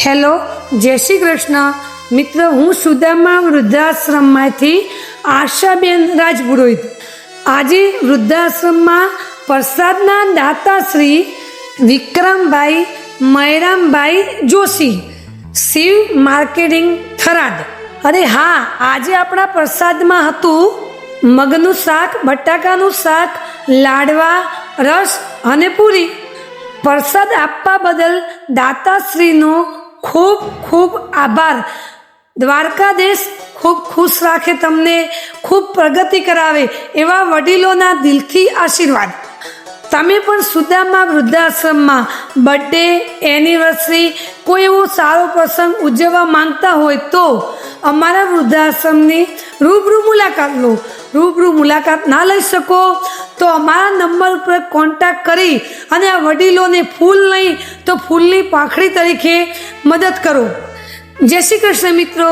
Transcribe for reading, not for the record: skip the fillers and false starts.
Hello, જય શ્રી કૃષ્ણ મિત્રો. હું સુદામા વૃદ્ધાશ્રમમાંથી આશાબેન રાજપુરોહિત. આજે વૃદ્ધાશ્રમમાં પ્રસાદના દાતા શ્રી વિક્રમભાઈ મયરામભાઈ જોશી, શિવ માર્કેટિંગ થરાદ. અરે હા, આજે આપણા પ્રસાદમાં હતું મગનું શાક, બટાકાનું શાક, લાડવા, રસ અને પૂરી. પ્રસાદ આપવા બદલ દાતાશ્રીનો ખૂબ ખૂબ આભાર. દ્વારકાધીશ ખૂબ ખુશ રાખે, તમને ખૂબ પ્રગતિ કરાવે એવા વડીલોના દિલથી આશીર્વાદ. તમે પણ સુદામા વૃદ્ધાશ્રમમાં બર્થડે, એનિવર્સરી, કોઈ એવો સારો પ્રસંગ ઉજવવા માંગતા હોય તો અમારા વૃદ્ધાશ્રમની રૂબરૂ મુલાકાત લો. રૂબરૂ મુલાકાત ના લઈ શકો તો અમારા નંબર ઉપર કોન્ટેક્ટ કરી અને આ વડીલોને ફૂલ નહીં તો ફૂલની પાંખડી તરીકે મદદ કરો. જય શ્રી કૃષ્ણ મિત્રો.